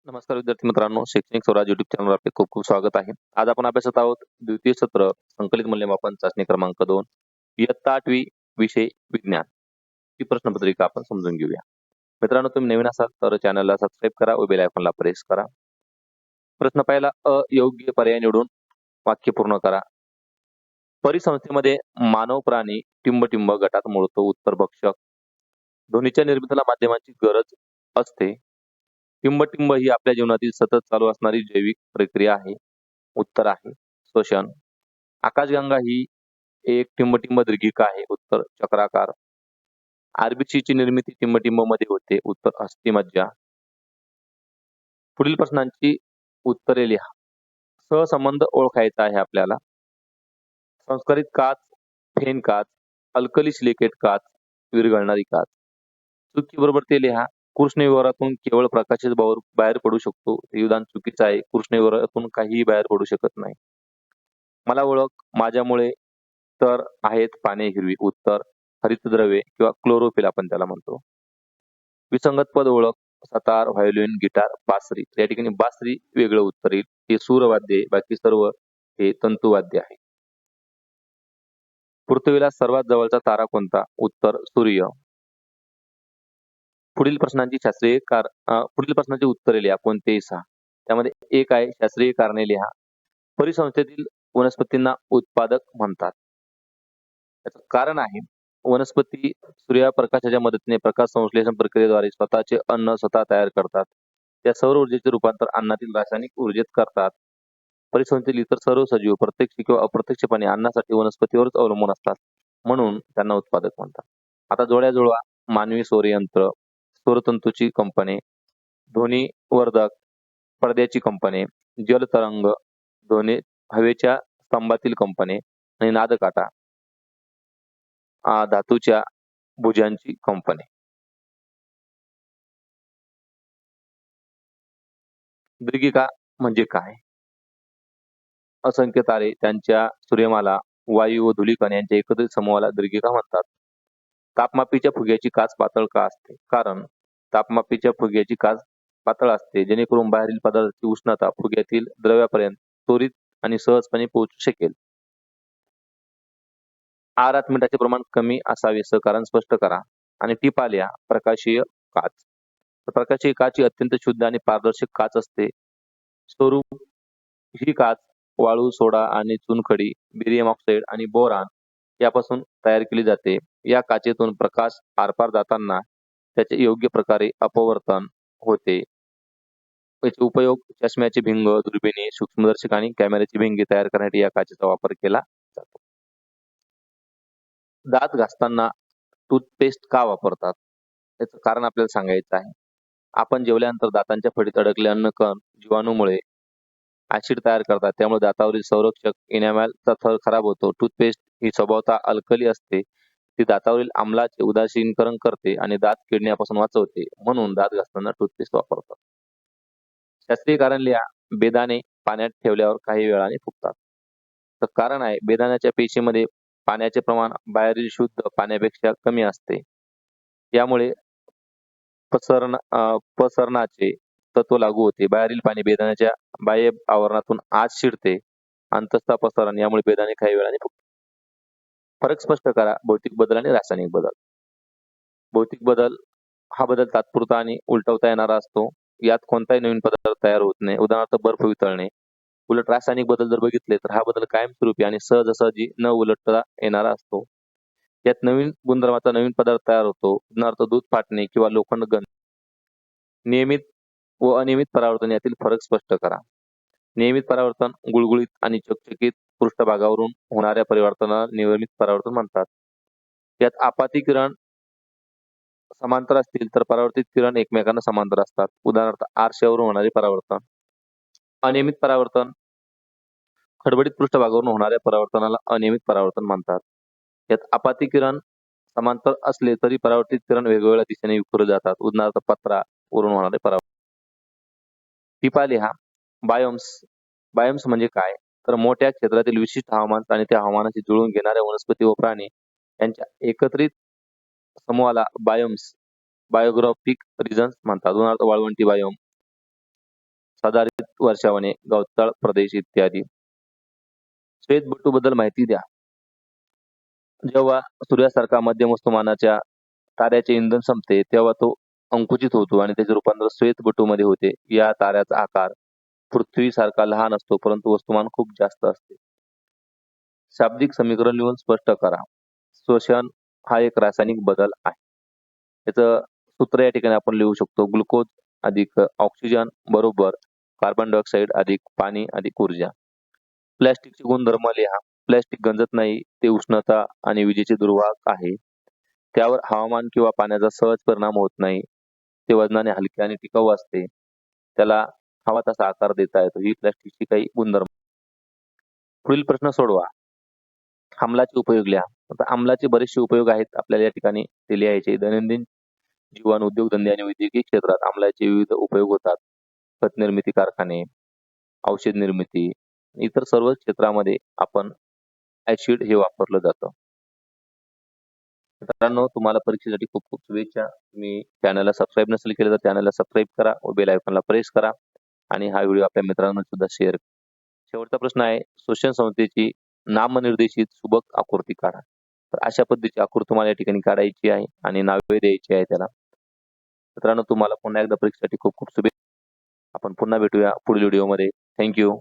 नमस्कार विद्यार्थी मित्रांनो, शैक्षणिक स्वराज YouTube चॅनलवर आपले खूप खूप स्वागत आहे. आज आपण अभ्यासत आहोत द्वितीय सत्र संकलित मूल्यमापन चाचणी क्रमांक 2 इयत्ता 8वी विषय विज्ञान. ही प्रश्नपत्रिका आपण समजून घेऊया. मित्रांनो, तुम्ही नवीन असाल तर चॅनलला सबस्क्राईब करा व बेल आयकॉनला प्रेस करा. प्रश्न पहिला, अयोग्य पर्याय निवडून वाक्य पूर्ण करा. परिसंस्थेमध्ये मानव प्राणी टिंब गटात मोडतो. उत्तर भक्षक. ध्वनीच्या निर्मितीला माध्यमांची गरज असते. टिंब ही आपल्या जीवनातील सतत चालू असणारी जैविक प्रक्रिया आहे. उत्तर आहे श्वसन. आकाशगंगा ही एक टिंब दीर्घिका आहे. उत्तर चक्राकार. आरबीसीची निर्मिती टिंब मध्ये होते. उत्तर अस्थिमज्जा. पुढील प्रश्नांची उत्तरे लिहा. सहसंबंध ओळखायचा आहे आपल्याला. संस्करित काच, फेन काच, अल्कली सिलिकेट काच, विरघळणारी काच. चुकी बरोबर ते लिहा. कृष्णविवरातून केवळ प्रकाशच बाहेर पडू शकतो. हे विधान चुकीचं आहे. कृष्णविवरातून काहीही बाहेर पडू शकत नाही. मला ओळख, माझ्यामुळे तर आहेत पाने हिरवी. उत्तर हरितद्रव्ये किंवा क्लोरोफिल आपण त्याला म्हणतो. विसंगत पद ओळख. सतार, व्हायोलिन, गिटार, बासरी. या ठिकाणी बासरी वेगळं उत्तर येईल. हे सूरवाद्य आहे, बाकी सर्व हे तंतुवाद्य आहे. पृथ्वीला सर्वात जवळचा तारा कोणता? उत्तर सूर्य. पुढील प्रश्नांची उत्तरे लिहा. कोणतेही 6. त्यामध्ये एक आहे शास्त्रीय कारणे लिहा. परिसंस्थेतील वनस्पतींना उत्पादक म्हणतात. याचं कारण आहे वनस्पती सूर्यप्रकाशाच्या मदतीने प्रकाश संश्लेषण प्रक्रियेद्वारे स्वतःचे अन्न स्वतः तयार करतात. त्या सौर ऊर्जेचे रूपांतर अन्नातील रासायनिक ऊर्जेत करतात. परिसंस्थेतील इतर सर्व सजीव प्रत्यक्ष किंवा अप्रत्यक्षपणे अन्नासाठी वनस्पतीवरच अवलंबून असतात, म्हणून त्यांना उत्पादक म्हणतात. आता जोड्या जुळवा. मानवी सौरयंत्र, सूरतंतूची कंपने, ध्वनिवर्धक, पडद्याची कंपने, जलतरंग, ध्वनी हवेच्या स्तंभातील कंपने आणि नादकाटा, धातूच्या भुजांची कंपने. दीर्घिका म्हणजे काय? असंख्य तारे, त्यांच्या सूर्यमाला, वायू व धूलिकण यांच्या एकत्रित समूहाला दीर्घिका म्हणतात. तापमापीच्या फुग्याची काच पातळ का असते? कारण तापमापीच्या फुग्याची काच पातळ असते, जेणेकरून बाहेरील पदार्थाची उष्णता फुग्यातील द्रव्यापर्यंत त्वरित आणि सहजपणे पोहोचू शकेल. आहारात मिठाचे प्रमाण कमी असावे, कारण स्पष्ट करा. आणि टिपा लिहा. प्रकाशीय काच. प्रकाशीय काच ही अत्यंत शुद्ध आणि पारदर्शक काच असते. स्वरूप ही काच वाळू, सोडा आणि चुनखडी, बेरियम ऑक्साईड आणि बोरान यापासून तयार केली जाते. या काचेतून प्रकाश आरपार जाताना त्याचे योग्य प्रकारे अपवर्तन होते. याचे उपयोग चष्म्याचे भिंग, दुर्बिणी, सूक्ष्मदर्शक आणि कॅमेऱ्याची भिंगी तयार करण्यासाठी या काचेचा वापर केला जातो. दात घासताना टूथपेस्ट का वापरतात? याचं कारण आपल्याला सांगायचं आहे. आपण जेवल्यानंतर दातांच्या फळीत अडकले अन्नकण जीवाणूमुळे ऍसिड तयार करतात, त्यामुळे दातावरील संरक्षक इनॅमलचा थर खराब होतो. टूथपेस्ट ही स्वभावतः अल्कली असते. ती दातावरील आम्लाचे उदासीनीकरण करते आणि दात किडण्यापासून वाचवते, म्हणून दात घासताना टूथपेस्ट वापरतात. शास्त्रीय कारण लिहा. बेदाणे पाण्यात ठेवल्यावर काही वेळाने फुगतात. तर कारण आहे बेदाण्याच्या पेशीमध्ये पाण्याचे प्रमाण बाहेरील शुद्ध पाण्यापेक्षा कमी असते. यामुळे पसरणाचे तत्व लागू होते. बाहेरील पाणी बेदाण्याच्या बाह्य आवरणातून आत शिरते. अंतस्था पसरण, यामुळे बेदाणे काही वेळाने फुगतात. फरक स्पष्ट करा. भौतिक बदल आणि रासायनिक बदल. भौतिक बदल हा बदल तात्पुरता आणि उलटवता येणारा असतो. यात कोणताही नवीन पदार्थ तयार होत नाही. उदाहरणार्थ बर्फ वितळणे. उलट रासायनिक बदल जर बघितले तर हा बदल कायमस्वरूपी आणि सहजासहजी न उलटता येणारा असतो. यात नवीन गुणधर्माचा नवीन पदार्थ तयार होतो. उदाहरणार्थ दूध फाटणे किंवा लोखंड गंज. नियमित व अनियमित परावर्तन यातील फरक स्पष्ट करा. नियमित परावर्तन गुळगुळीत आणि चकचकीत पृष्ठभागावरून होणाऱ्या परिवर्तनाला नियमित परावर्तन म्हणतात. यात आपाती किरण समांतर असतील तर परावर्तित किरण एकमेकांना समांतर असतात. उदाहरणार्थ आरशावरून होणारे परावर्तन. अनियमित परावर्तन खडबडीत पृष्ठभागावरून होणाऱ्या परावर्तनाला अनियमित परावर्तन म्हणतात. यात आपाती किरण समांतर असले तरी परावर्तित किरण वेगवेगळ्या दिशेने विखुरले जातात. उदाहरणार्थ पत्रावरून होणारे परावर्तन. टिपा लिहा. बायोम्स म्हणजे काय? तर मोठ्या क्षेत्रातील विशिष्ट हवामान आणि त्या हवामानाशी जुळवून घेणाऱ्या वनस्पती व प्राणी यांच्या एकत्रित समूहाला बायोग्राफिक रिजन्स म्हणतात. उदाहरणार्थ वाळवंटी बायोम, साधारित वर्षावने, गवताळ प्रदेश इत्यादी. श्वेतबट्टूबद्दल माहिती द्या. जेव्हा सूर्यासारखा मध्यम वस्तुमानाच्या ताऱ्याचे इंधन संपते, तेव्हा तो अंकुचित होतो आणि त्याचे रूपांतर श्वेतबट्टूमध्ये होते. या ताऱ्याचा आकार पृथ्वीसारखा लहान असतो, परंतु वस्तुमान खूप जास्त असते. शाब्दिक समीकरण लिहून स्पष्ट करा. श्वसन हा एक रासायनिक बदल आहे. याचं सूत्र या ठिकाणी आपण लिहू शकतो. ग्लुकोज अधिक ऑक्सिजन बरोबर कार्बन डायऑक्साईड अधिक पाणी अधिक ऊर्जा. प्लॅस्टिकचे गुणधर्म लिहा. प्लॅस्टिक गंजत नाही, ते उष्णता आणि विजेचे दुर्वाहक आहे. त्यावर हवामान किंवा पाण्याचा सहज परिणाम होत नाही. ते वजनाने हलके आणि टिकाऊ असते. त्याला हवा तसा आकार देता येतो. ही प्लॅस्टिकची काही गुणधर्म. पुढील प्रश्न सोडवा. आम्लाचे उपयोग लिहा. आता आम्लाचे बरेचसे उपयोग आहेत आपल्याला या ठिकाणी ते लिहायचे. दैनंदिन जीवन, उद्योगधंदे आणि वैद्यकीय क्षेत्रात आम्लाचे विविध उपयोग होतात. खत निर्मिती कारखाने, औषध निर्मिती, इतर सर्व क्षेत्रामध्ये आपण ऍसिड हे वापरलं जातं. मित्रांनो, तुम्हाला परीक्षेसाठी खूप खूप शुभेच्छा. तुम्ही चॅनलला सबस्क्राईब नसेल केलं तर चॅनलला सबस्क्राईब करा व बेल आयकॉनला प्रेस करा आणि हा व्हिडिओ आपल्या मित्रांना सुद्धा शेअर करा. शेवटचा प्रश्न आहे, श्वसन संस्थेची नामनिर्देशित सुबक आकृती काढा. तर अशा पद्धतीची आकृती तुम्हाला या ठिकाणी काढायची आहे आणि नावे द्यायची आहे त्याला. मित्रांनो, तुम्हाला पुन्हा एकदा परीक्षेसाठी खूप खूप शुभेच्छा. आपण पुन्हा भेटूया पुढील व्हिडिओमध्ये. थँक्यू.